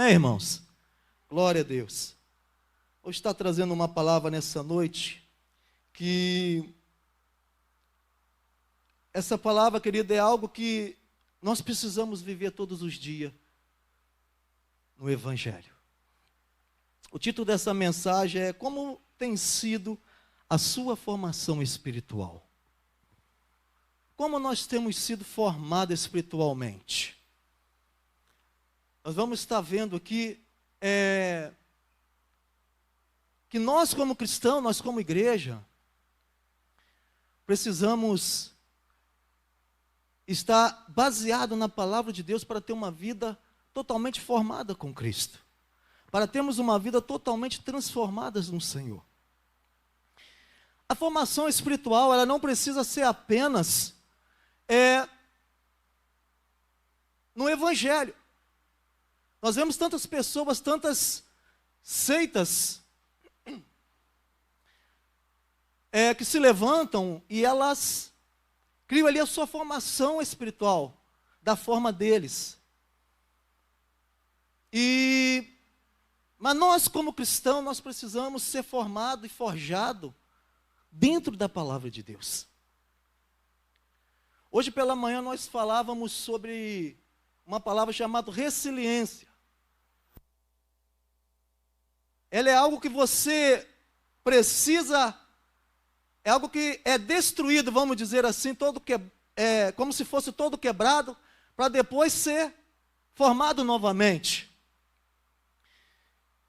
Amém, irmãos? Glória a Deus. Hoje está trazendo uma palavra nessa noite, que essa palavra, querida, é algo que nós precisamos viver todos os dias no Evangelho. O título dessa mensagem é: como tem sido a sua formação espiritual? Como nós temos sido formados espiritualmente? Nós vamos estar vendo aqui que nós como cristãos, nós como igreja, precisamos estar baseado na palavra de Deus para ter uma vida totalmente formada com Cristo, para termos uma vida totalmente transformada no Senhor. A formação espiritual, ela não precisa ser apenas no Evangelho. Nós vemos tantas pessoas, tantas seitas que se levantam e elas criam ali a sua formação espiritual, da forma deles. Mas nós como cristãos, nós precisamos ser formados e forjados dentro da palavra de Deus. Hoje pela manhã nós falávamos sobre uma palavra chamada resiliência. Ela é algo que você precisa, é algo que é destruído, vamos dizer assim, como se fosse todo quebrado, para depois ser formado novamente.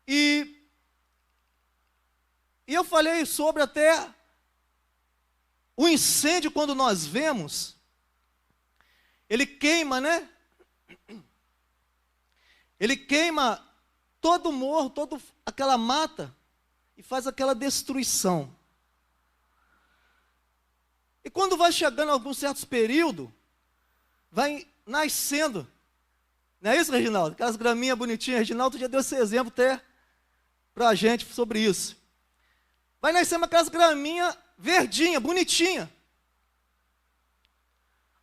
E eu falei sobre até o incêndio, quando nós vemos, ele queima, né? Ele queima todo o morro, toda aquela mata, e faz aquela destruição. E quando vai chegando a alguns certos períodos, vai nascendo, não é isso, Reginaldo? Aquelas graminhas bonitinhas, Reginaldo já deu esse exemplo até para a gente sobre isso. Vai nascendo aquelas graminhas verdinhas, bonitinhas.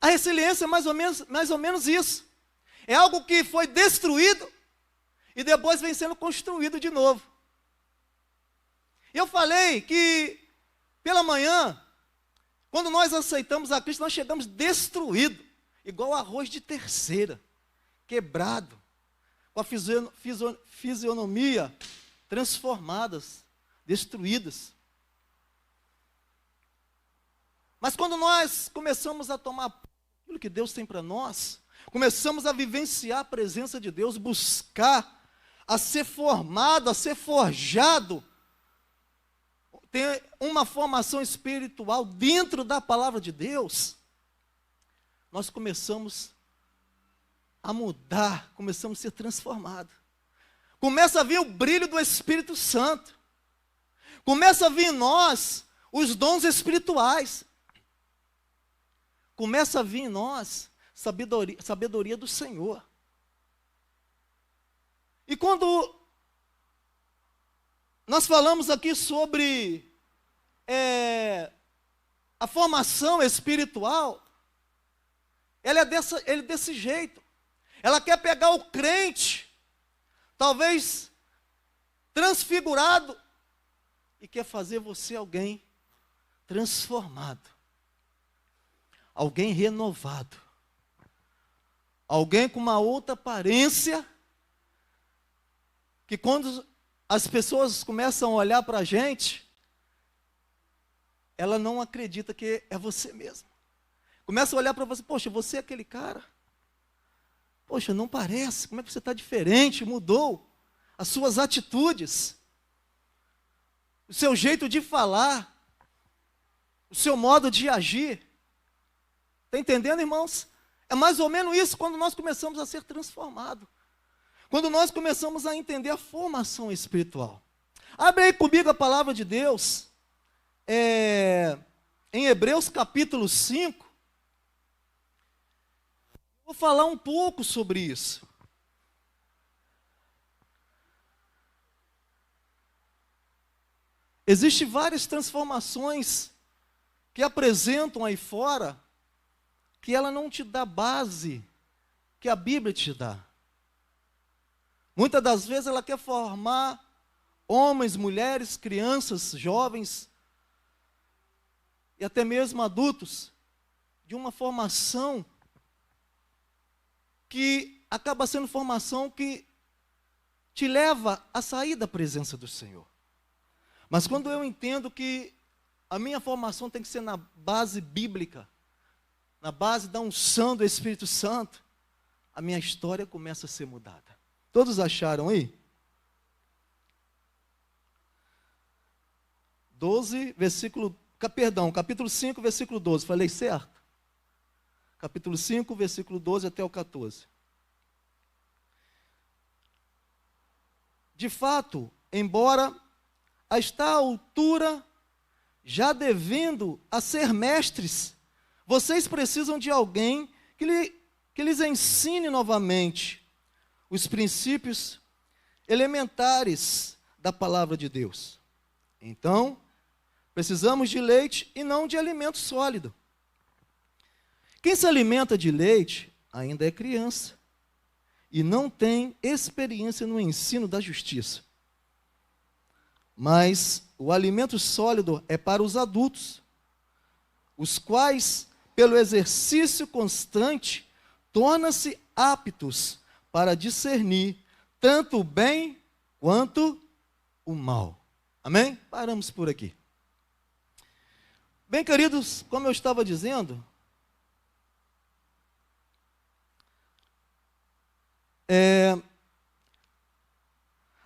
A resiliência é mais ou menos isso. É algo que foi destruído e depois vem sendo construído de novo. Eu falei que pela manhã, quando nós aceitamos a Cristo, nós chegamos destruídos, igual arroz de terceira, quebrado, com a fisionomia transformadas, destruídas. Mas quando nós começamos a tomar aquilo que Deus tem para nós, começamos a vivenciar a presença de Deus, buscar a ser formado, a ser forjado, ter uma formação espiritual dentro da palavra de Deus, nós começamos a mudar, começamos a ser transformados. Começa a vir o brilho do Espírito Santo. Começa a vir em nós os dons espirituais. Começa a vir em nós sabedoria do Senhor. E quando nós falamos aqui sobre a formação espiritual, ela é desse jeito. Ela quer pegar o crente, talvez transfigurado, e quer fazer você alguém transformado, alguém renovado, alguém com uma outra aparência, que quando as pessoas começam a olhar para a gente, ela não acredita que é você mesmo. Começa a olhar para você: poxa, você é aquele cara? Poxa, não parece, como é que você está diferente, mudou as suas atitudes, o seu jeito de falar, o seu modo de agir. Está entendendo, irmãos? É mais ou menos isso quando nós começamos a ser transformados. Quando nós começamos a entender a formação espiritual. Abre aí comigo a palavra de Deus, em Hebreus capítulo 5. Vou falar um pouco sobre isso. Existem várias transformações que apresentam aí fora, que ela não te dá base que a Bíblia te dá. Muitas das vezes ela quer formar homens, mulheres, crianças, jovens e até mesmo adultos de uma formação que acaba sendo formação que te leva a sair da presença do Senhor. Mas quando eu entendo que a minha formação tem que ser na base bíblica, na base da unção do Espírito Santo, a minha história começa a ser mudada. Todos acharam aí? capítulo 5, versículo 12. Falei certo? Capítulo 5, versículo 12 até o 14. De fato, embora a esta altura, já devendo a ser mestres, vocês precisam de alguém que lhes ensine novamente os princípios elementares da palavra de Deus. Então, precisamos de leite e não de alimento sólido. Quem se alimenta de leite ainda é criança e não tem experiência no ensino da justiça. Mas o alimento sólido é para os adultos, os quais, pelo exercício constante, tornam-se aptos para discernir tanto o bem quanto o mal. Amém? Paramos por aqui. Bem, queridos, como eu estava dizendo,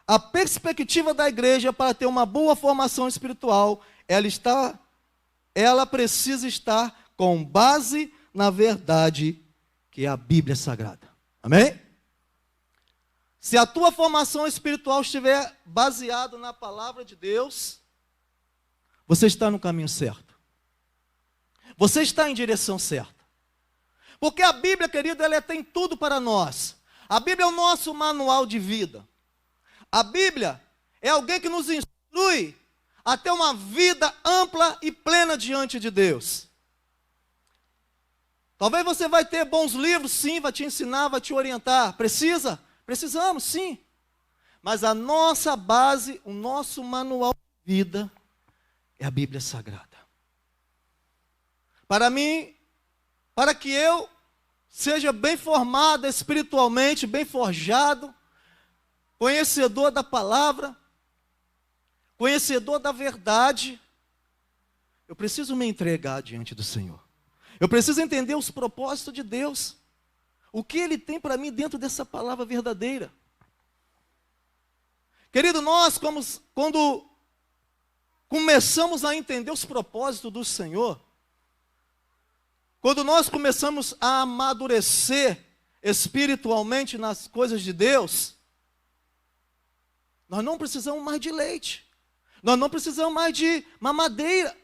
a perspectiva da igreja para ter uma boa formação espiritual, ela precisa estar com base na verdade que é a Bíblia Sagrada. Amém? Se a tua formação espiritual estiver baseada na palavra de Deus, você está no caminho certo. Você está em direção certa. Porque a Bíblia, querido, ela tem tudo para nós. A Bíblia é o nosso manual de vida. A Bíblia é alguém que nos instrui a ter uma vida ampla e plena diante de Deus. Talvez você vai ter bons livros, sim, vai te ensinar, vai te orientar. Precisa? Precisamos, sim. Mas a nossa base, o nosso manual de vida é a Bíblia Sagrada. Para mim, para que eu seja bem formado espiritualmente, bem forjado, conhecedor da palavra, conhecedor da verdade, eu preciso me entregar diante do Senhor. Eu preciso entender os propósitos de Deus. O que Ele tem para mim dentro dessa palavra verdadeira. Querido, nós, quando começamos a entender os propósitos do Senhor, quando nós começamos a amadurecer espiritualmente nas coisas de Deus, nós não precisamos mais de leite. Nós não precisamos mais de mamadeira.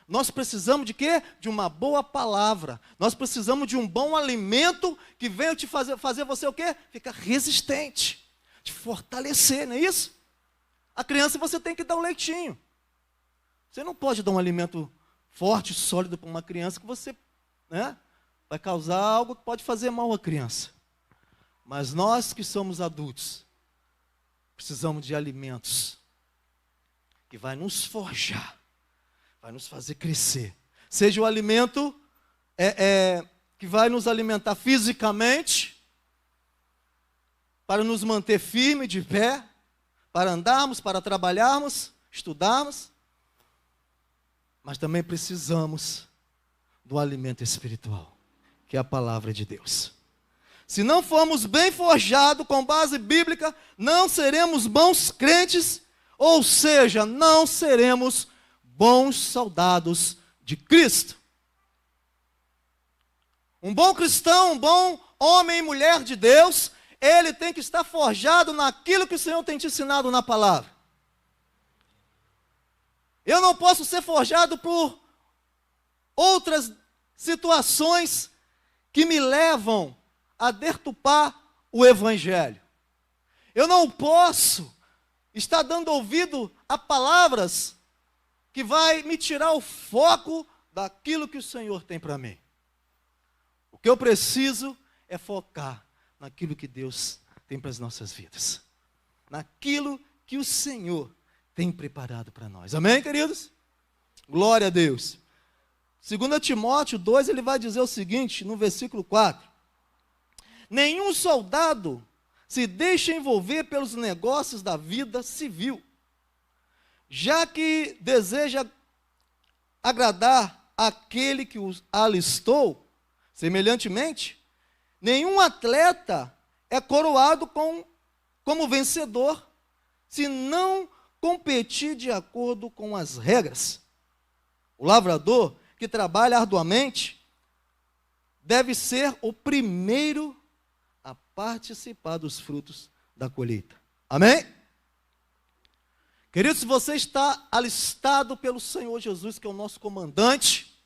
Nós precisamos de quê? De uma boa palavra. Nós precisamos de um bom alimento que venha te fazer você o quê? Ficar resistente, te fortalecer, não é isso? A criança você tem que dar um leitinho. Você não pode dar um alimento forte, sólido para uma criança que você, vai causar algo que pode fazer mal à criança. Mas nós que somos adultos, precisamos de alimentos que vai nos forjar, vai nos fazer crescer. Seja o alimento que vai nos alimentar fisicamente, para nos manter firme, de pé, para andarmos, para trabalharmos, estudarmos. Mas também precisamos do alimento espiritual, que é a palavra de Deus. Se não formos bem forjados com base bíblica, não seremos bons crentes, ou seja, não seremos bons soldados de Cristo. Um bom cristão, um bom homem e mulher de Deus, ele tem que estar forjado naquilo que o Senhor tem te ensinado na palavra. Eu não posso ser forjado por outras situações que me levam a deturpar o Evangelho. Eu não posso estar dando ouvido a palavras que vai me tirar o foco daquilo que o Senhor tem para mim. O que eu preciso é focar naquilo que Deus tem para as nossas vidas. naquilo que o Senhor tem preparado para nós. Amém, queridos? Glória a Deus. 2 Timóteo 2, ele vai dizer o seguinte, no versículo 4. Nenhum soldado se deixa envolver pelos negócios da vida civil, já que deseja agradar aquele que os alistou. Semelhantemente, nenhum atleta é coroado como vencedor se não competir de acordo com as regras. O lavrador que trabalha arduamente deve ser o primeiro a participar dos frutos da colheita. Amém? Querido, se você está alistado pelo Senhor Jesus, que é o nosso comandante,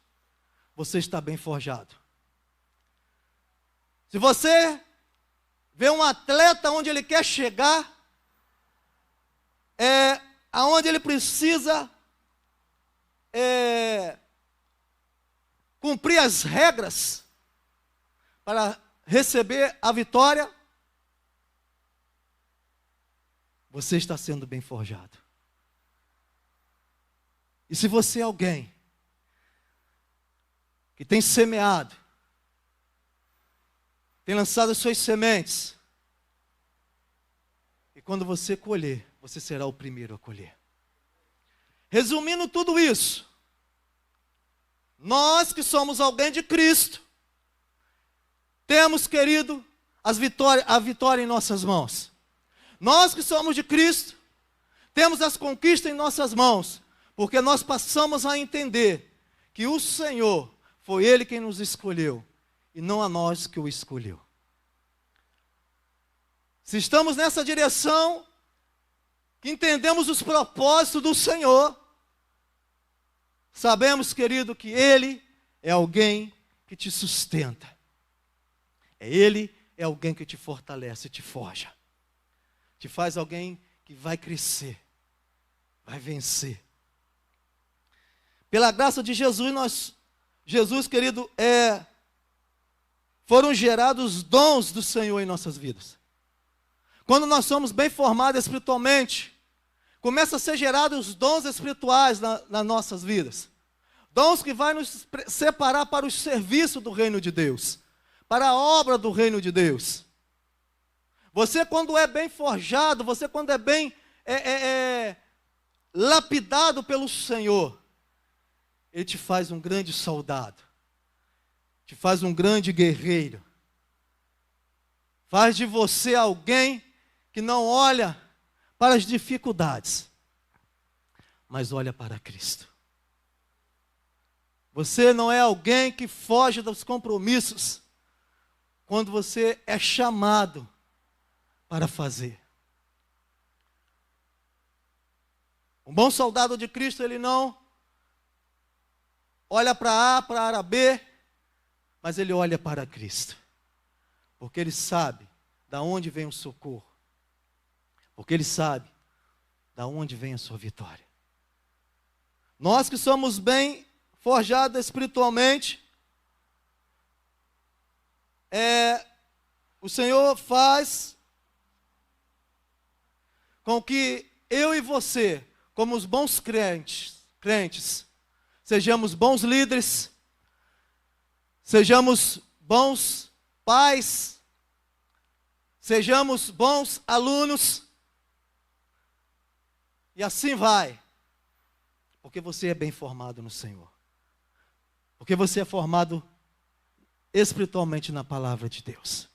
você está bem forjado. Se você vê um atleta onde ele quer chegar, aonde ele precisa cumprir as regras para receber a vitória, você está sendo bem forjado. E se você é alguém que tem semeado, tem lançado as suas sementes, e quando você colher, você será o primeiro a colher. Resumindo tudo isso, nós que somos alguém de Cristo, temos, querido, a vitória em nossas mãos. Nós que somos de Cristo, temos as conquistas em nossas mãos, porque nós passamos a entender que o Senhor foi Ele quem nos escolheu, e não a nós que o escolheu. Se estamos nessa direção, que entendemos os propósitos do Senhor, sabemos, querido, que Ele é alguém que te sustenta. Ele é alguém que te fortalece, te forja. Te faz alguém que vai crescer, vai vencer. Pela graça de Jesus, querido, foram gerados dons do Senhor em nossas vidas. Quando nós somos bem formados espiritualmente, começa a ser gerados os dons espirituais nas nossas vidas. Dons que vai nos separar para o serviço do reino de Deus, para a obra do reino de Deus. Você, quando é bem forjado, você quando é bem lapidado pelo Senhor, Ele te faz um grande soldado, te faz um grande guerreiro, faz de você alguém que não olha para as dificuldades, mas olha para Cristo. Você não é alguém que foge dos compromissos, quando você é chamado para fazer. Um bom soldado de Cristo, ele não olha para A, para a área B, mas ele olha para Cristo, porque ele sabe da onde vem o socorro, porque ele sabe da onde vem a sua vitória. Nós que somos bem forjados espiritualmente, o Senhor faz com que eu e você, como os bons crentes, sejamos bons líderes, sejamos bons pais, sejamos bons alunos, e assim vai, porque você é bem formado no Senhor, porque você é formado espiritualmente na palavra de Deus.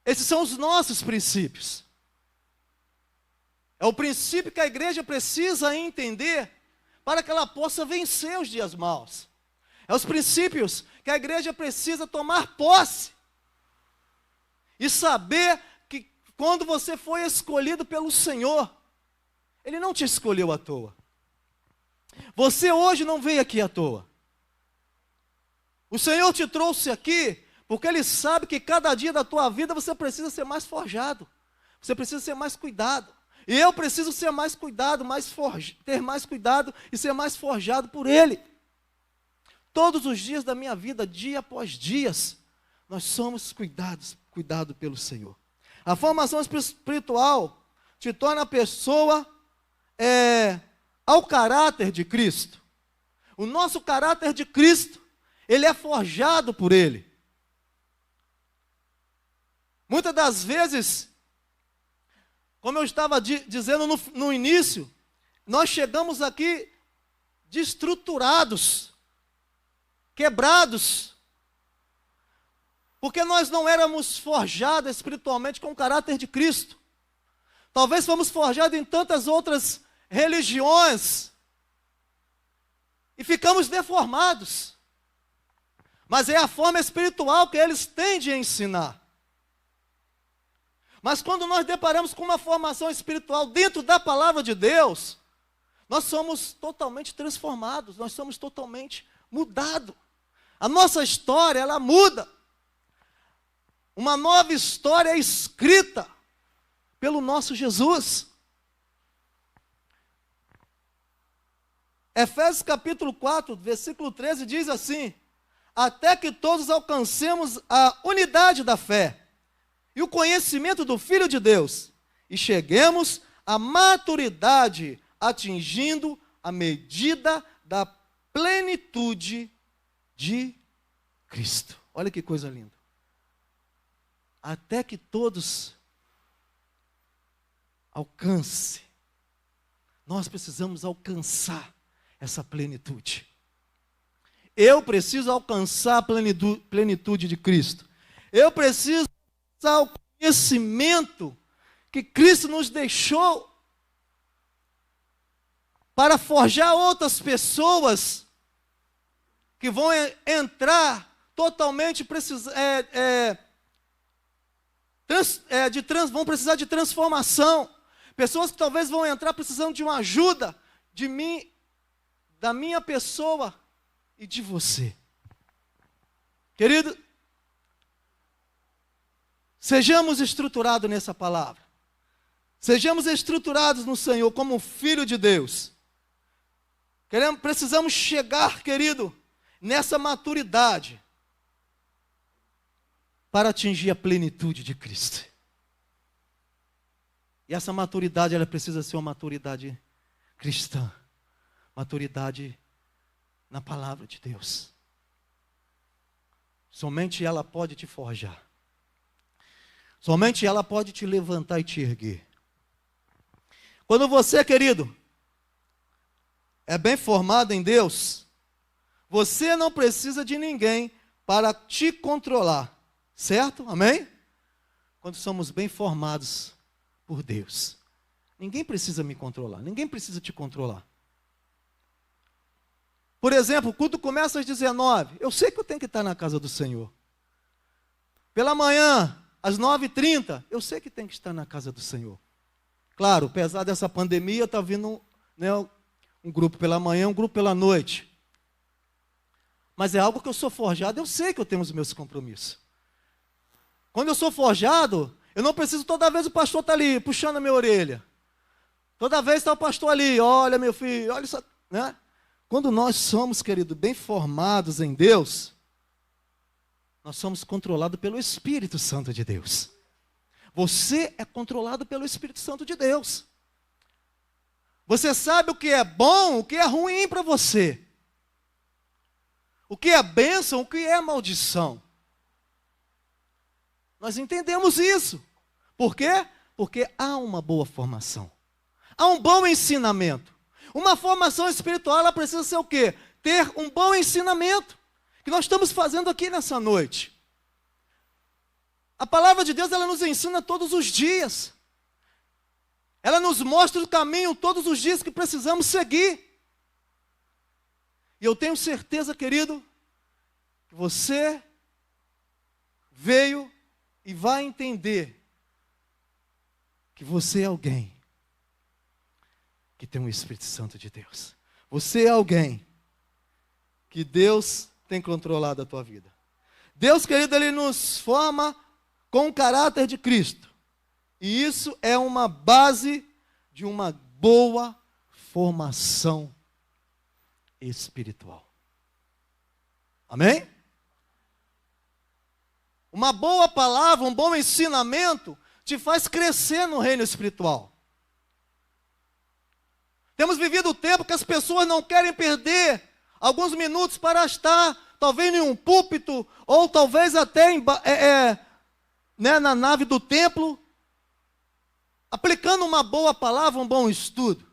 Esses são os nossos princípios. É o princípio que a igreja precisa entender para que ela possa vencer os dias maus. É os princípios que a igreja precisa tomar posse e saber que quando você foi escolhido pelo Senhor, Ele não te escolheu à toa. Você hoje não veio aqui à toa. O Senhor te trouxe aqui porque Ele sabe que cada dia da tua vida você precisa ser mais forjado. Você precisa ser mais cuidado. E eu preciso ser mais cuidado, ter mais cuidado e ser mais forjado por Ele. Todos os dias da minha vida, dia após dia, nós somos cuidados pelo Senhor. A formação espiritual te torna a pessoa ao caráter de Cristo. O nosso caráter de Cristo, ele é forjado por Ele. Muitas das vezes, como eu estava dizendo no início, nós chegamos aqui destruturados, quebrados, porque nós não éramos forjados espiritualmente com o caráter de Cristo. Talvez fomos forjados em tantas outras religiões e ficamos deformados. Mas é a forma espiritual que eles têm de ensinar. Mas quando nós deparamos com uma formação espiritual dentro da palavra de Deus, nós somos totalmente transformados, nós somos totalmente mudados. A nossa história, ela muda. Uma nova história é escrita pelo nosso Jesus. Efésios capítulo 4, versículo 13 diz assim: até que todos alcancemos a unidade da fé e o conhecimento do Filho de Deus, e cheguemos à maturidade, atingindo a medida da plenitude de Cristo. Olha que coisa linda. Até que todos alcance. Nós precisamos alcançar essa plenitude. Eu preciso alcançar a plenitude de Cristo. Eu preciso alcançar o conhecimento que Cristo nos deixou para forjar outras pessoas que vão entrar totalmente vão precisar de transformação. Pessoas que talvez vão entrar precisando de uma ajuda de mim, da minha pessoa e de você. Querido, sejamos estruturados nessa palavra. Sejamos estruturados no Senhor como filho de Deus. Precisamos chegar, querido, nessa maturidade para atingir a plenitude de Cristo. E essa maturidade, ela precisa ser uma maturidade cristã. Maturidade na palavra de Deus. Somente ela pode te forjar. Somente ela pode te levantar e te erguer. Quando você, querido, é bem formado em Deus, você não precisa de ninguém para te controlar. Certo? Amém? Quando somos bem formados por Deus, ninguém precisa me controlar, ninguém precisa te controlar. Por exemplo, o culto começa às 19, eu sei que eu tenho que estar na casa do Senhor. Pela manhã, às 9h30, eu sei que tenho que estar na casa do Senhor. Claro, apesar dessa pandemia, está vindo um grupo pela manhã, um grupo pela noite. Mas é algo que eu sou forjado, eu sei que eu tenho os meus compromissos. Quando eu sou forjado, eu não preciso toda vez o pastor estar ali, puxando a minha orelha. Toda vez está o pastor ali, olha meu filho, olha isso, né? Quando nós somos, querido, bem formados em Deus, nós somos controlados pelo Espírito Santo de Deus. Você é controlado pelo Espírito Santo de Deus. Você sabe o que é bom, o que é ruim para você. O que é bênção, o que é maldição. Nós entendemos isso. Por quê? Porque há uma boa formação. Há um bom ensinamento. Uma formação espiritual, ela precisa ser o quê? Ter um bom ensinamento. Que nós estamos fazendo aqui nessa noite. A palavra de Deus, ela nos ensina todos os dias. Ela nos mostra o caminho todos os dias que precisamos seguir. E eu tenho certeza, querido, que você veio e vai entender que você é alguém que tem o Espírito Santo de Deus. Você é alguém que Deus tem controlado a tua vida. Deus, querido, Ele nos forma com o caráter de Cristo. E isso é uma base de uma boa formação espiritual. Amém? Uma boa palavra, um bom ensinamento, te faz crescer no reino espiritual. Temos vivido o tempo que as pessoas não querem perder alguns minutos para estar, talvez em um púlpito, ou talvez até na nave do templo, aplicando uma boa palavra, um bom estudo,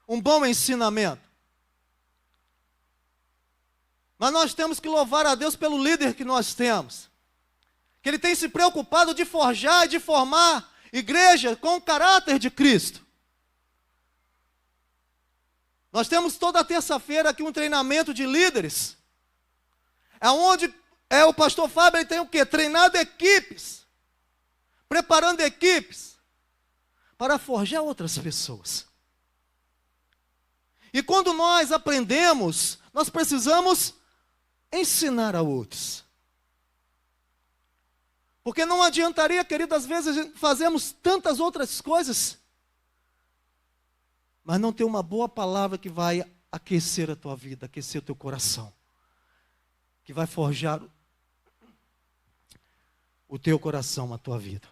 um bom ensinamento. Mas nós temos que louvar a Deus pelo líder que nós temos, que ele tem se preocupado de forjar e de formar igreja com o caráter de Cristo. Nós temos toda terça-feira aqui um treinamento de líderes, onde o pastor Fábio ele tem o quê? Treinado equipes, preparando equipes para forjar outras pessoas. E quando nós aprendemos, nós precisamos ensinar a outros. Porque não adiantaria, querido, às vezes fazemos tantas outras coisas, mas não ter uma boa palavra que vai aquecer a tua vida, aquecer o teu coração, que vai forjar o teu coração, a tua vida.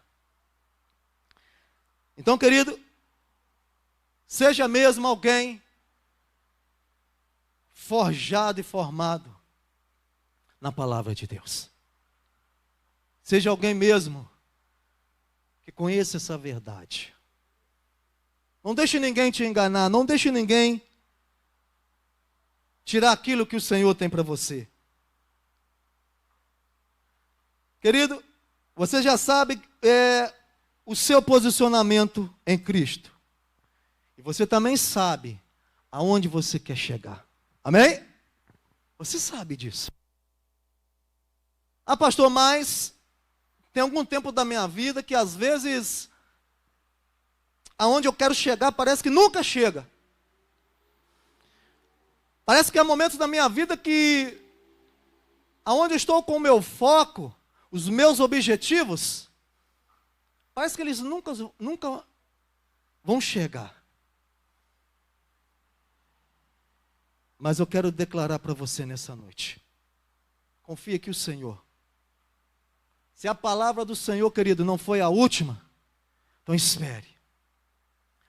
Então, querido, seja mesmo alguém forjado e formado na palavra de Deus. Seja alguém mesmo que conheça essa verdade. Não deixe ninguém te enganar, não deixe ninguém tirar aquilo que o Senhor tem para você. Querido, você já sabe o seu posicionamento em Cristo. E você também sabe aonde você quer chegar. Amém? Você sabe disso. Ah, pastor, mas tem algum tempo da minha vida que às vezes aonde eu quero chegar parece que nunca chega. Parece que há momentos da minha vida que aonde eu estou com o meu foco, os meus objetivos, parece que eles nunca vão chegar. Mas eu quero declarar para você nessa noite. Confia que o Senhor. Se a palavra do Senhor, querido, não foi a última, então espere.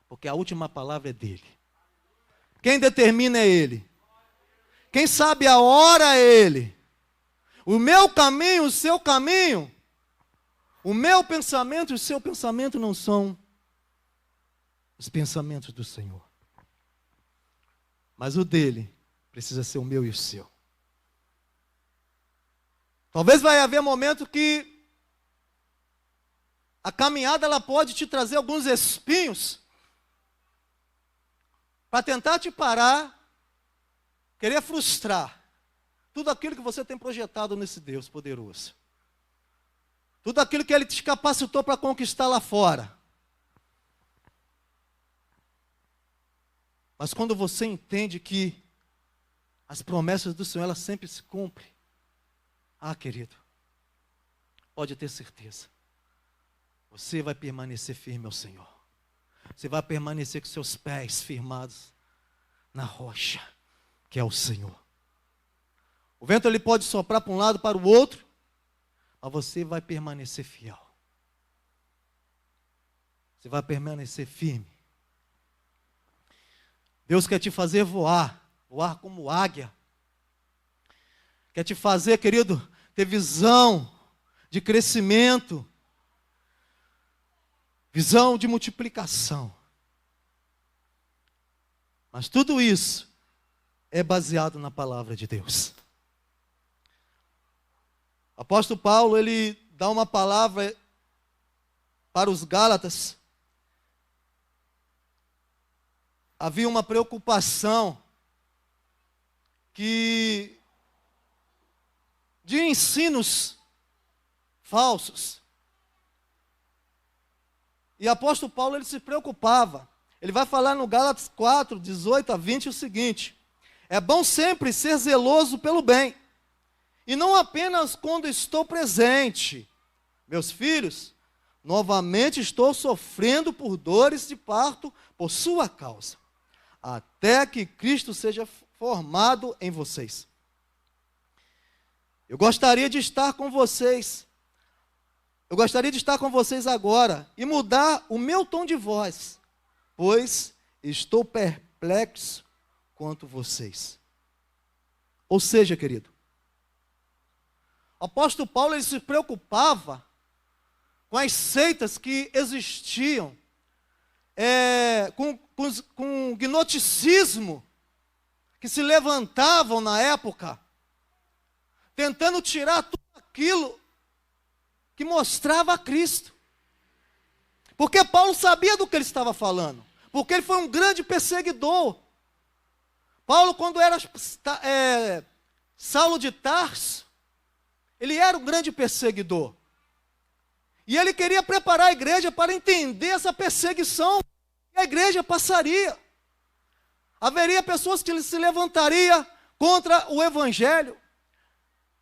Porque a última palavra é dele. Quem determina é ele. Quem sabe a hora é ele. O meu caminho, o seu caminho, o meu pensamento e o seu pensamento não são os pensamentos do Senhor. Mas o dele precisa ser o meu e o seu. Talvez vai haver momento que a caminhada ela pode te trazer alguns espinhos para tentar te parar, querer frustrar tudo aquilo que você tem projetado nesse Deus poderoso. Tudo aquilo que Ele te capacitou para conquistar lá fora. Mas quando você entende que as promessas do Senhor, elas sempre se cumprem. Ah, querido, pode ter certeza. Você vai permanecer firme ao Senhor. Você vai permanecer com seus pés firmados na rocha, que é o Senhor. O vento ele pode soprar para um lado, para o outro, mas você vai permanecer fiel. Você vai permanecer firme. Deus quer te fazer voar, voar como águia. Quer te fazer, querido, ter visão de crescimento, visão de multiplicação. Mas tudo isso é baseado na palavra de Deus. O apóstolo Paulo, ele dá uma palavra para os Gálatas. Havia uma preocupação de ensinos falsos. E o apóstolo Paulo, ele se preocupava. Ele vai falar no Gálatas 4, 18 a 20 o seguinte: é bom sempre ser zeloso pelo bem, e não apenas quando estou presente. Meus filhos, novamente estou sofrendo por dores de parto por sua causa, até que Cristo seja formado em vocês. Eu gostaria de estar com vocês, eu gostaria de estar com vocês agora e mudar o meu tom de voz, pois estou perplexo quanto vocês. Ou seja, querido, o apóstolo Paulo ele se preocupava com as seitas que existiam, com o gnosticismo que se levantavam na época, tentando tirar tudo aquilo que mostrava a Cristo. Porque Paulo sabia do que ele estava falando, porque ele foi um grande perseguidor. Paulo, quando era Saulo de Tarso, ele era um grande perseguidor. E ele queria preparar a igreja para entender essa perseguição que a igreja passaria. Haveria pessoas que se levantariam contra o evangelho,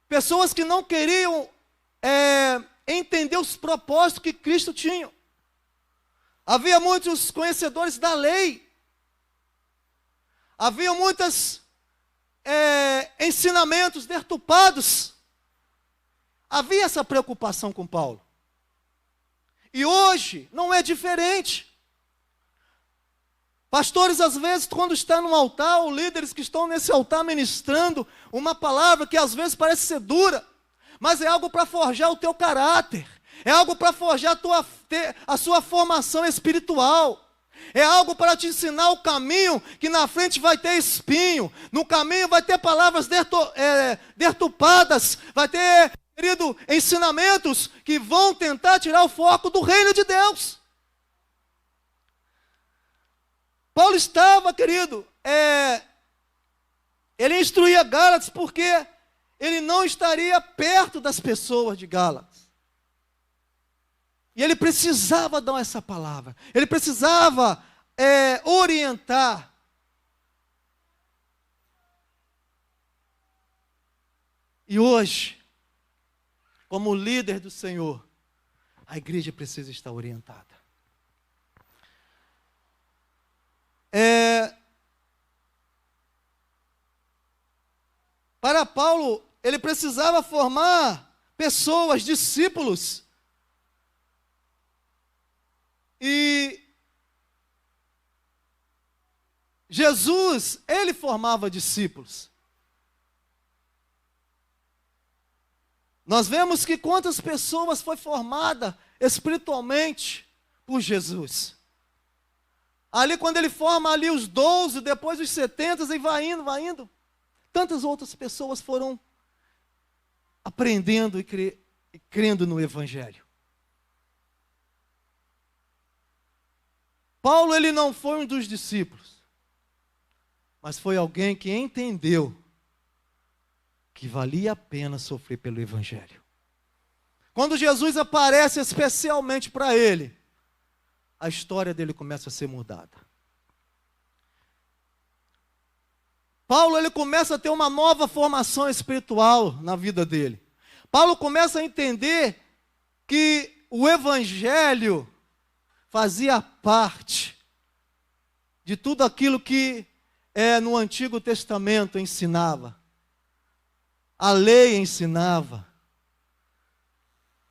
pessoas que não queriam entender os propósitos que Cristo tinha. Havia muitos conhecedores da lei, havia muitos ensinamentos deturpados. Havia essa preocupação com Paulo. E hoje não é diferente. Pastores, às vezes, quando estão no altar, ou líderes que estão nesse altar ministrando uma palavra que às vezes parece ser dura, mas é algo para forjar o teu caráter, é algo para forjar a sua formação espiritual, é algo para te ensinar o caminho, que na frente vai ter espinho, no caminho vai ter palavras deturpadas, vai ter, querido, ensinamentos que vão tentar tirar o foco do reino de Deus. Paulo estava, querido, ele instruía Gálatas porque ele não estaria perto das pessoas de Gálatas. E ele precisava dar essa palavra, ele precisava orientar. E hoje, como líder do Senhor, a igreja precisa estar orientada. Para Paulo, ele precisava formar pessoas, discípulos. E Jesus, ele formava discípulos. Nós vemos que quantas pessoas foi formada espiritualmente por Jesus. Ali quando ele forma ali os 12, depois os 70, e vai indo. Tantas outras pessoas foram aprendendo e crendo no Evangelho. Paulo, ele não foi um dos discípulos, mas foi alguém que entendeu que valia a pena sofrer pelo Evangelho. Quando Jesus aparece especialmente para ele, a história dele começa a ser mudada. Paulo, ele começa a ter uma nova formação espiritual na vida dele. Paulo começa a entender que o Evangelho fazia parte de tudo aquilo que no Antigo Testamento ensinava. A lei ensinava.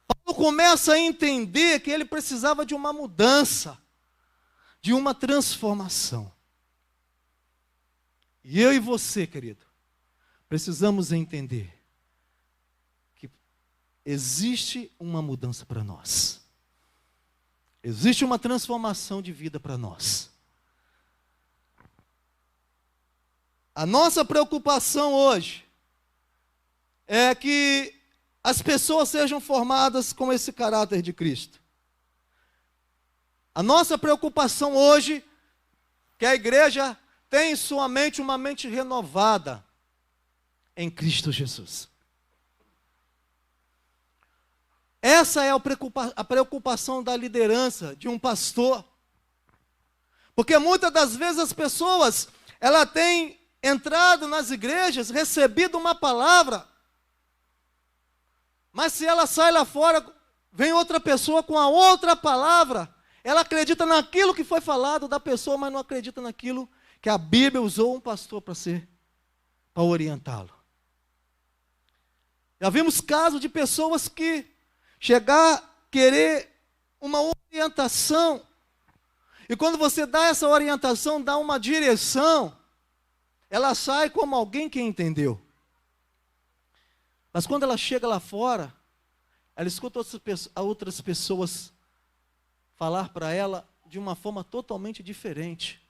Paulo começa a entender que ele precisava de uma mudança, de uma transformação. E eu e você, querido, precisamos entender que existe uma mudança para nós. Existe uma transformação de vida para nós. A nossa preocupação hoje é que as pessoas sejam formadas com esse caráter de Cristo. A nossa preocupação hoje é que a igreja tem em sua mente uma mente renovada em Cristo Jesus. Essa é a preocupação da liderança de um pastor. Porque muitas das vezes as pessoas, ela têm entrado nas igrejas, recebido uma palavra, mas se ela sai lá fora, vem outra pessoa com a outra palavra, ela acredita naquilo que foi falado da pessoa, mas não acredita naquilo que a Bíblia usou um pastor para orientá-lo. Já vimos casos de pessoas que querer uma orientação. E quando você dá essa orientação, dá uma direção, ela sai como alguém que entendeu. Mas quando ela chega lá fora, ela escuta outras pessoas falar para ela de uma forma totalmente diferente.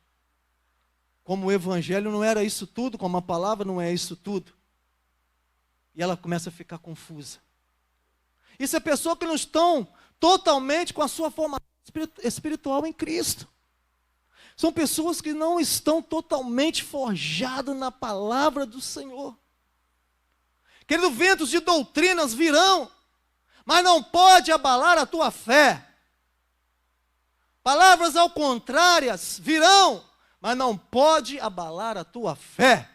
Como o evangelho não era isso tudo, como a palavra não é isso tudo. E ela começa a ficar confusa. Isso é pessoas que não estão totalmente com a sua formação espiritual em Cristo. São pessoas que não estão totalmente forjadas na palavra do Senhor. Querido, ventos de doutrinas virão, mas não pode abalar a tua fé. Palavras ao contrárias virão, mas não pode abalar a tua fé.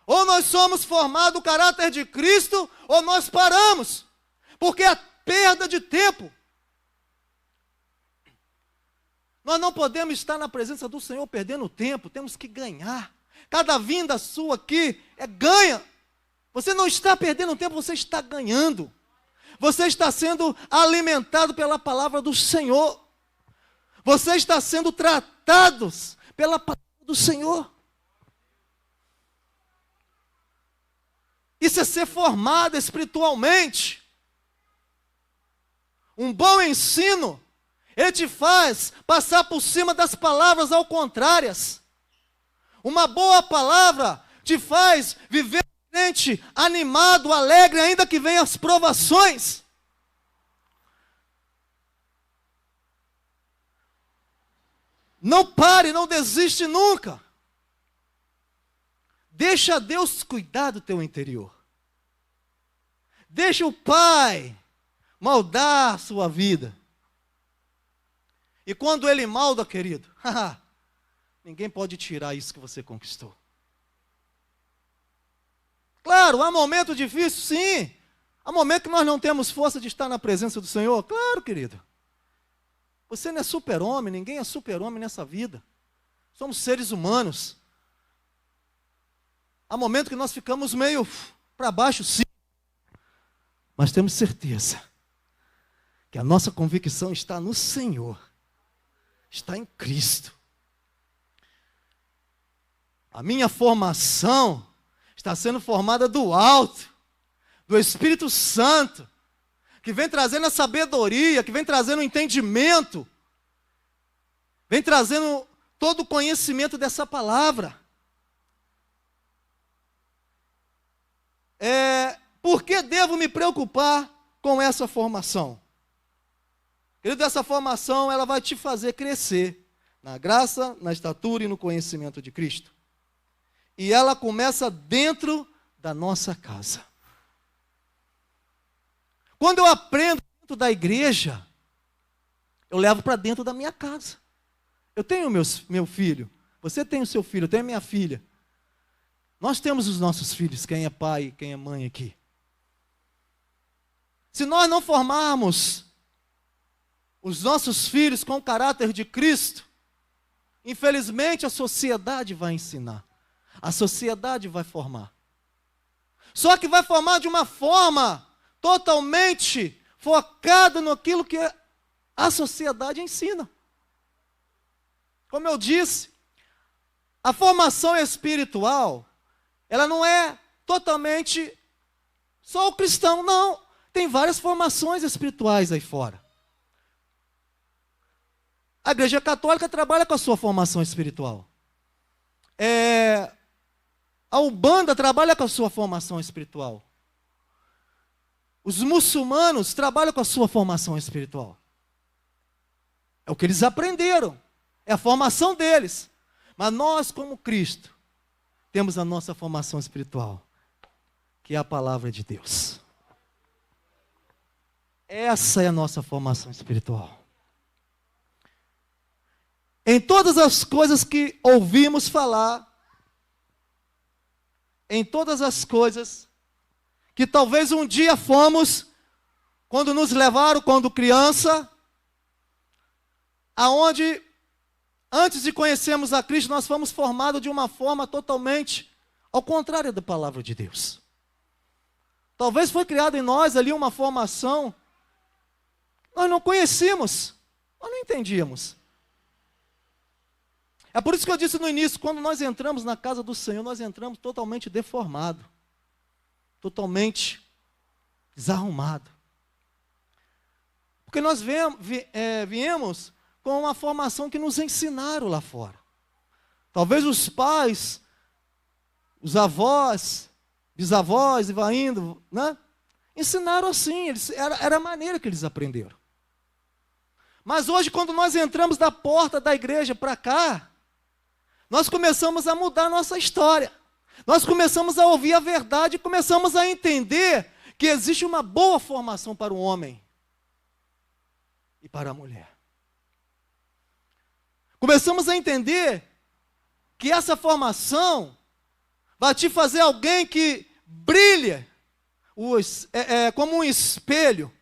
Ou nós somos formados o caráter de Cristo, ou nós paramos, porque é perda de tempo. Nós não podemos estar na presença do Senhor perdendo tempo, temos que ganhar. Cada vinda sua aqui é ganha. Você não está perdendo tempo, você está ganhando. Você está sendo alimentado pela palavra do Senhor. Você está sendo tratado pela palavra do Senhor. Isso é ser formado espiritualmente. Um bom ensino, ele te faz passar por cima das palavras ao contrárias. Uma boa palavra te faz viver crente animado, alegre, ainda que venham as provações. Não pare, não desiste nunca. Deixa Deus cuidar do teu interior. Deixa o Pai moldar a sua vida. E quando Ele molda, querido, ninguém pode tirar isso que você conquistou. Claro, há momentos difíceis, sim. Há momentos que nós não temos força de estar na presença do Senhor. Claro, querido. Você não é super-homem, ninguém é super-homem nessa vida. Somos seres humanos. Há momentos que nós ficamos meio para baixo, sim. Mas temos certeza que a nossa convicção está no Senhor. Está em Cristo. A minha formação está sendo formada do alto, do Espírito Santo, que vem trazendo a sabedoria, que vem trazendo o entendimento, vem trazendo todo o conhecimento dessa palavra. Por que devo me preocupar com essa formação? Querido, essa formação ela vai te fazer crescer na graça, na estatura e no conhecimento de Cristo. E ela começa dentro da nossa casa. Quando eu aprendo dentro da igreja, eu levo para dentro da minha casa. Eu tenho meu filho, você tem o seu filho, eu tenho a minha filha. Nós temos os nossos filhos, quem é pai, quem é mãe aqui. Se nós não formarmos os nossos filhos com o caráter de Cristo, infelizmente a sociedade vai ensinar. A sociedade vai formar. Só que vai formar de uma forma totalmente focada naquilo que a sociedade ensina. Como eu disse, a formação espiritual, ela não é totalmente só o cristão, não. Tem várias formações espirituais aí fora. A Igreja Católica trabalha com a sua formação espiritual. A Umbanda trabalha com a sua formação espiritual. Os muçulmanos trabalham com a sua formação espiritual. É o que eles aprenderam. É a formação deles. Mas nós, como Cristo, temos a nossa formação espiritual, que é a palavra de Deus. Essa é a nossa formação espiritual. Em todas as coisas que ouvimos falar, em todas as coisas que talvez um dia fomos, quando nos levaram, quando criança, aonde, antes de conhecermos a Cristo, nós fomos formados de uma forma totalmente ao contrário da palavra de Deus. Talvez foi criada em nós ali uma formação Nós não conhecíamos, nós não entendíamos. É por isso que eu disse no início, quando nós entramos na casa do Senhor, nós entramos totalmente deformado, totalmente desarrumado. Porque nós viemos com uma formação que nos ensinaram lá fora. Talvez os pais, os avós, bisavós, e vai indo, né? Ensinaram assim, era a maneira que eles aprenderam. Mas hoje, quando nós entramos da porta da igreja para cá, nós começamos a mudar a nossa história. Nós começamos a ouvir a verdade e começamos a entender que existe uma boa formação para o homem e para a mulher. Começamos a entender que essa formação vai te fazer alguém que brilha como um espelho,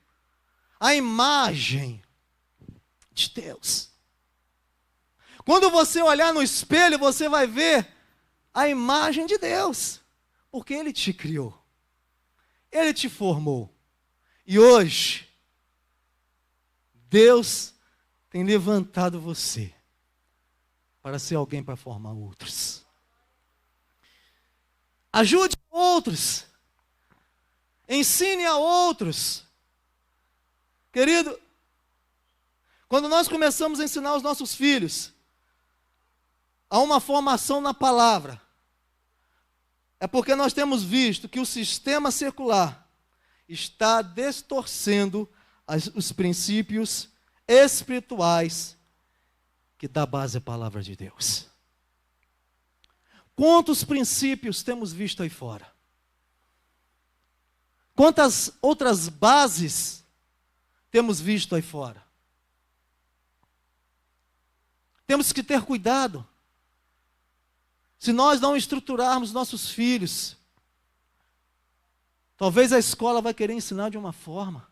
a imagem de Deus. Quando você olhar no espelho, você vai ver a imagem de Deus, porque Ele te criou, Ele te formou. E hoje, Deus tem levantado você para ser alguém para formar outros. Ajude outros, ensine a outros. Querido, quando nós começamos a ensinar os nossos filhos a uma formação na palavra, é porque nós temos visto que o sistema secular está distorcendo os princípios espirituais que dá base à palavra de Deus. Quantos princípios temos visto aí fora? Quantas outras bases temos visto aí fora? Temos que ter cuidado. Se nós não estruturarmos nossos filhos, talvez a escola vai querer ensinar de uma forma,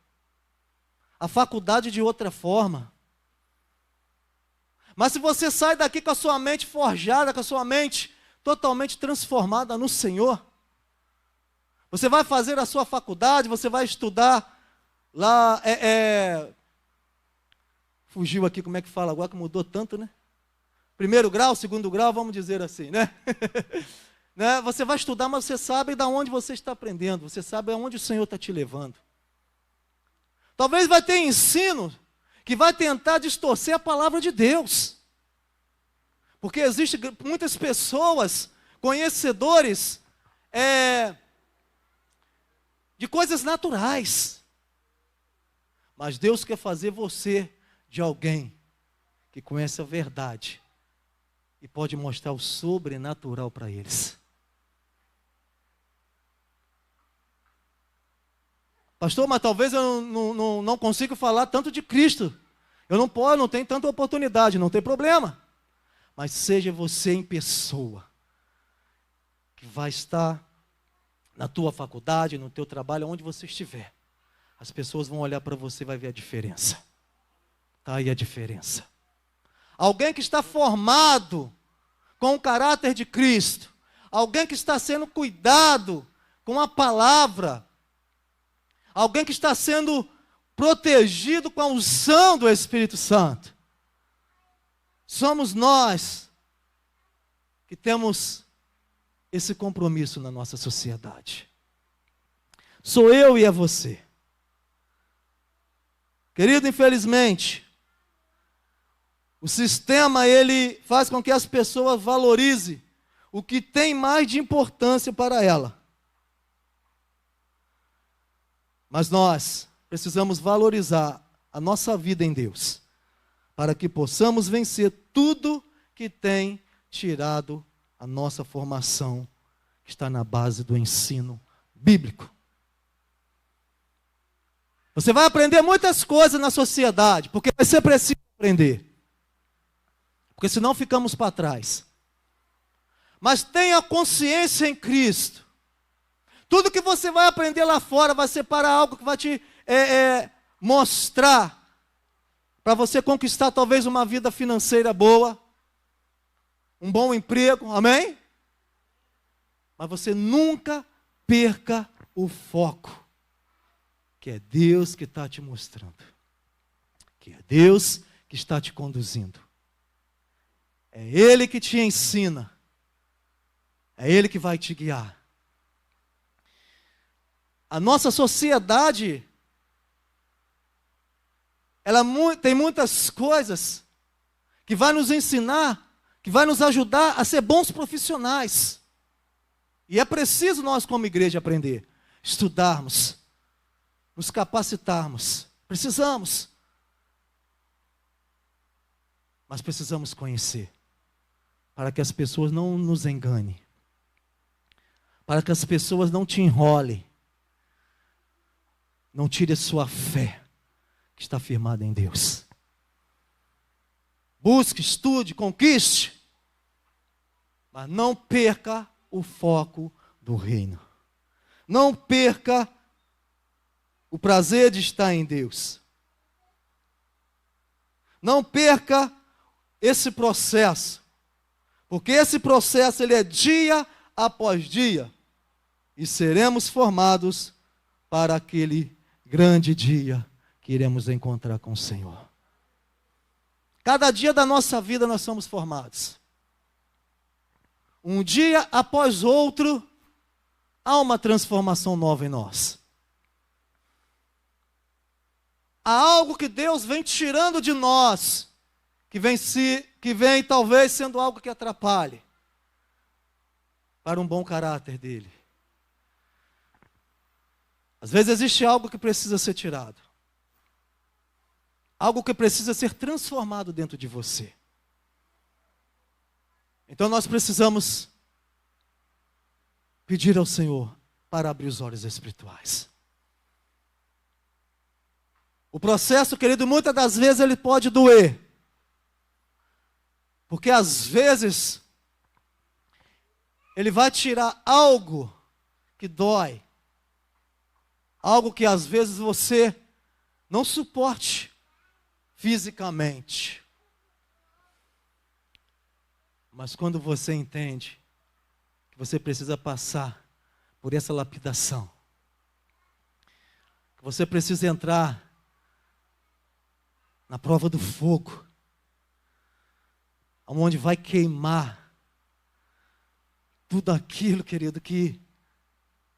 a faculdade de outra forma. Mas se você sai daqui com a sua mente forjada, com a sua mente totalmente transformada no Senhor, você vai fazer a sua faculdade, você vai estudar lá, fugiu aqui, como é que fala agora, que mudou tanto, né? Primeiro grau, segundo grau, vamos dizer assim, né? Né? Você vai estudar, mas você sabe de onde você está aprendendo, você sabe aonde o Senhor está te levando. Talvez vai ter ensino que vai tentar distorcer a palavra de Deus. Porque existem muitas pessoas, conhecedores de coisas naturais. Mas Deus quer fazer você de alguém que conhece a verdade e pode mostrar o sobrenatural para eles. Pastor, mas talvez eu não consiga falar tanto de Cristo. Eu não tenho tanta oportunidade, não tem problema. Mas seja você em pessoa, que vai estar na tua faculdade, no teu trabalho, onde você estiver. As pessoas vão olhar para você e vai ver a diferença. Está aí a diferença. Alguém que está formado com o caráter de Cristo. Alguém que está sendo cuidado com a palavra. Alguém que está sendo protegido com a unção do Espírito Santo. Somos nós que temos esse compromisso na nossa sociedade. Sou eu e é você. Querido, infelizmente, o sistema, ele faz com que as pessoas valorizem o que tem mais de importância para ela. Mas nós precisamos valorizar a nossa vida em Deus, para que possamos vencer tudo que tem tirado a nossa formação, que está na base do ensino bíblico. Você vai aprender muitas coisas na sociedade, porque vai ser preciso aprender. Porque senão ficamos para trás. Mas tenha consciência em Cristo. Tudo que você vai aprender lá fora vai ser para algo que vai te mostrar, para você conquistar talvez uma vida financeira boa, um bom emprego, amém? Mas você nunca perca o foco, que é Deus que está te mostrando. que é Deus que está te conduzindo. É Ele que te ensina. É Ele que vai te guiar. A nossa sociedade, ela tem muitas coisas que vai nos ensinar, que vai nos ajudar a ser bons profissionais. E é preciso nós, como igreja, aprender, estudarmos, nos capacitarmos. Precisamos. Mas precisamos conhecer, para que as pessoas não nos enganem, para que as pessoas não te enrolem, não tire a sua fé, que está firmada em Deus. Busque, estude, conquiste, mas não perca o foco do reino. Não perca o prazer de estar em Deus. Não perca esse processo, porque esse processo ele é dia após dia, e seremos formados para aquele grande dia que iremos encontrar com o Senhor. Cada dia da nossa vida nós somos formados. Um dia após outro, há uma transformação nova em nós. Há algo que Deus vem tirando de nós, que vem talvez sendo algo que atrapalhe para um bom caráter dele. Às vezes existe algo que precisa ser tirado. Algo que precisa ser transformado dentro de você. Então nós precisamos pedir ao Senhor para abrir os olhos espirituais. O processo, querido, muitas das vezes ele pode doer. Porque às vezes ele vai tirar algo que dói. Algo que às vezes você não suporte fisicamente. Mas quando você entende que você precisa passar por essa lapidação, que você precisa entrar na prova do fogo, onde vai queimar tudo aquilo, querido, que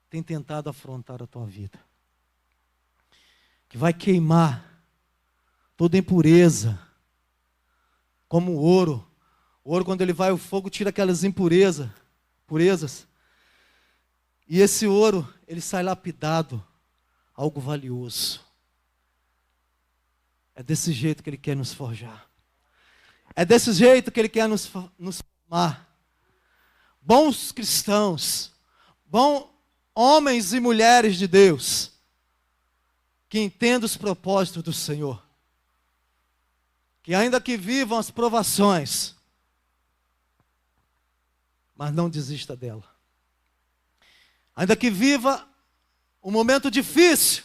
tem tentado afrontar a tua vida. Que vai queimar toda impureza, como o ouro. O ouro, quando ele vai ao fogo, tira aquelas purezas. E esse ouro, ele sai lapidado, algo valioso. É desse jeito que ele quer nos forjar. É desse jeito que ele quer nos formar. Bons cristãos, bons homens e mulheres de Deus, que entendam os propósitos do Senhor. Que ainda que vivam as provações, mas não desista dela. Ainda que viva um momento difícil,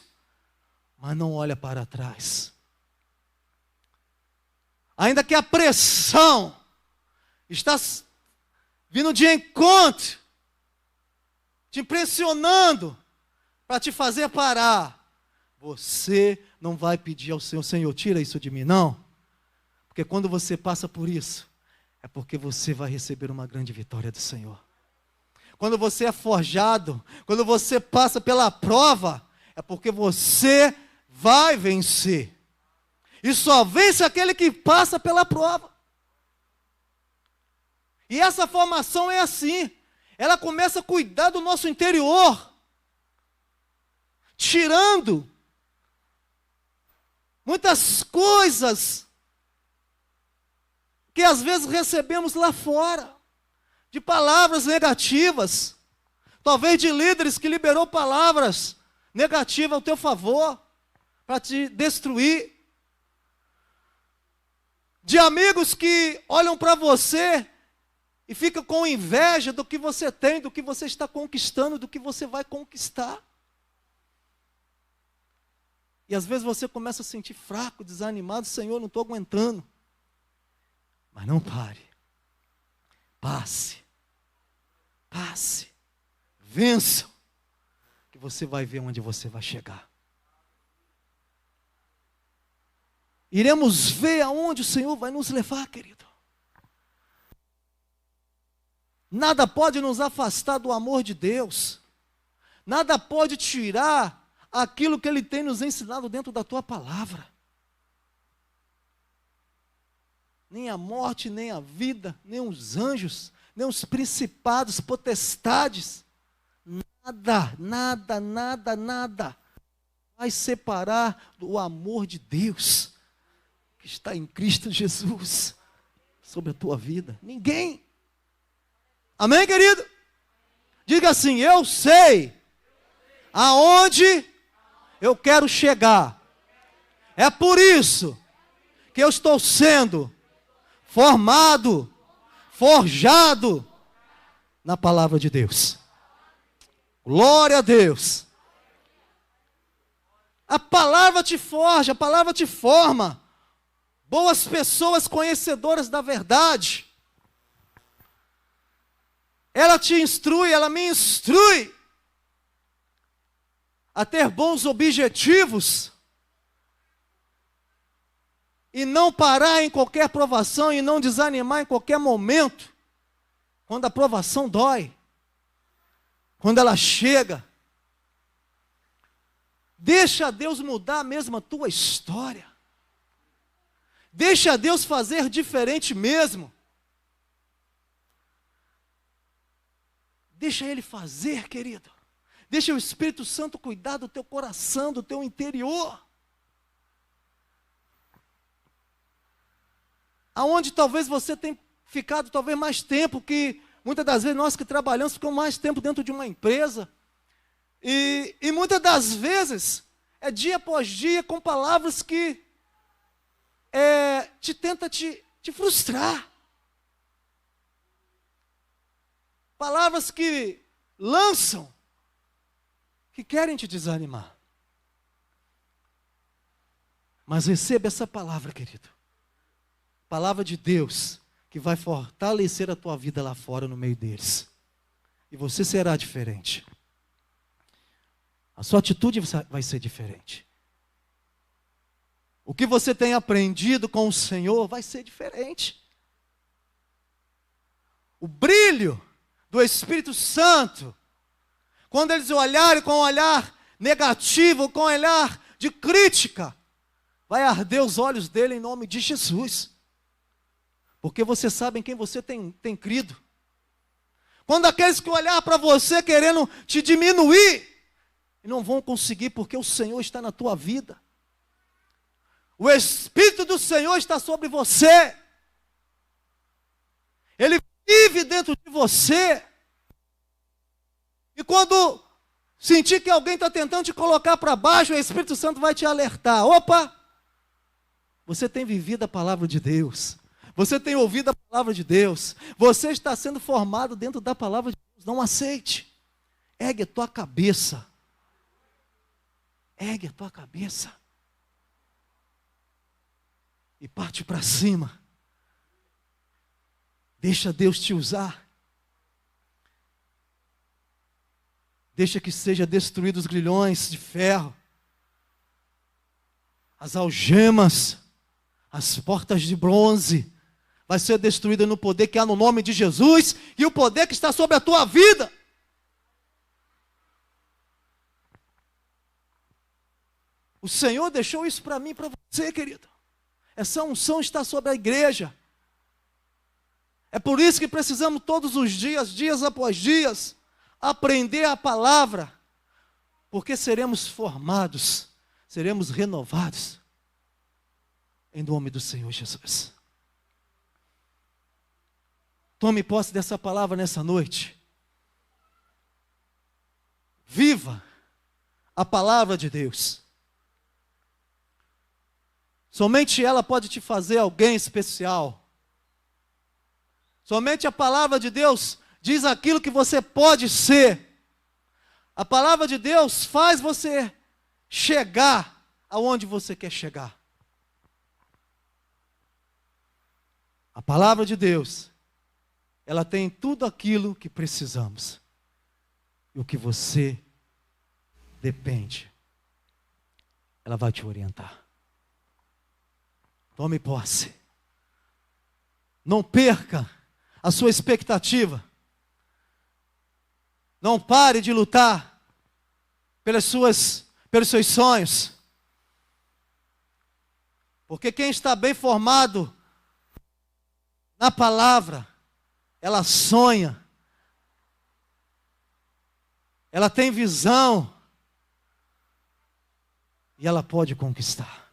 mas não olha para trás. Ainda que a pressão está vindo de encontro, te impressionando para te fazer parar, você não vai pedir ao Senhor: Senhor, tira isso de mim, não. Porque quando você passa por isso, é porque você vai receber uma grande vitória do Senhor. Quando você é forjado, quando você passa pela prova, é porque você vai vencer. E só vence aquele que passa pela prova. E essa formação é assim. Ela começa a cuidar do nosso interior, tirando muitas coisas que às vezes recebemos lá fora, de palavras negativas, talvez de líderes que liberou palavras negativas ao teu favor, para te destruir, de amigos que olham para você e ficam com inveja do que você tem, do que você está conquistando, do que você vai conquistar. E às vezes você começa a se sentir fraco, desanimado: Senhor, não estou aguentando. Mas não pare. Passe. Vença. Que você vai ver onde você vai chegar. Iremos ver aonde o Senhor vai nos levar, querido. Nada pode nos afastar do amor de Deus. Nada pode tirar aquilo que Ele tem nos ensinado dentro da Tua palavra. Nem a morte, nem a vida, nem os anjos, nem os principados, potestades. Nada vai separar do amor de Deus que está em Cristo Jesus sobre a tua vida. Ninguém. Amém, querido? Diga assim: eu sei aonde eu quero chegar. É por isso que eu estou sendo formado, forjado na palavra de Deus. Glória a Deus. A palavra te forja, a palavra te forma. Boas pessoas conhecedoras da verdade. Ela te instrui, ela me instrui a ter bons objetivos e não parar em qualquer provação e não desanimar em qualquer momento, quando a provação dói, quando ela chega. Deixa Deus mudar mesmo a tua história. Deixa Deus fazer diferente mesmo. Deixa Ele fazer, querido. Deixa o Espírito Santo cuidar do teu coração, do teu interior. Aonde talvez você tenha ficado talvez mais tempo, que muitas das vezes nós que trabalhamos ficamos mais tempo dentro de uma empresa. E muitas das vezes é dia após dia com palavras que tenta te frustrar. Palavras que lançam, que querem te desanimar. Mas receba essa palavra, querido. Palavra de Deus, que vai fortalecer a tua vida lá fora no meio deles. E você será diferente. A sua atitude vai ser diferente. O que você tem aprendido com o Senhor vai ser diferente. O brilho do Espírito Santo, quando eles olharem com um olhar negativo, com um olhar de crítica, vai arder os olhos dele em nome de Jesus. Porque você sabe em quem você tem crido. Quando aqueles que olhar para você querendo te diminuir, não vão conseguir, porque o Senhor está na tua vida. O Espírito do Senhor está sobre você. Ele vive dentro de você. E quando sentir que alguém está tentando te colocar para baixo, o Espírito Santo vai te alertar. Opa! Você tem vivido a palavra de Deus. Você tem ouvido a palavra de Deus. Você está sendo formado dentro da palavra de Deus. Não aceite. Ergue a tua cabeça. Ergue a tua cabeça. E parte para cima. Deixa Deus te usar. Deixa que seja destruídos os grilhões de ferro, as algemas, as portas de bronze. Vai ser destruída no poder que há no nome de Jesus e o poder que está sobre a tua vida. O Senhor deixou isso para mim e para você, querido. Essa unção está sobre a igreja. É por isso que precisamos todos os dias, dias após dias, aprender a palavra, porque seremos formados, seremos renovados, em nome do Senhor Jesus. Tome posse dessa palavra nessa noite. Viva a palavra de Deus. Somente ela pode te fazer alguém especial. Somente a palavra de Deus diz aquilo que você pode ser. A palavra de Deus faz você chegar aonde você quer chegar. A palavra de Deus, ela tem tudo aquilo que precisamos. E o que você depende, ela vai te orientar. Tome posse. Não perca a sua expectativa. Não pare de lutar pelos seus sonhos. Porque quem está bem formado na palavra, ela sonha, ela tem visão e ela pode conquistar.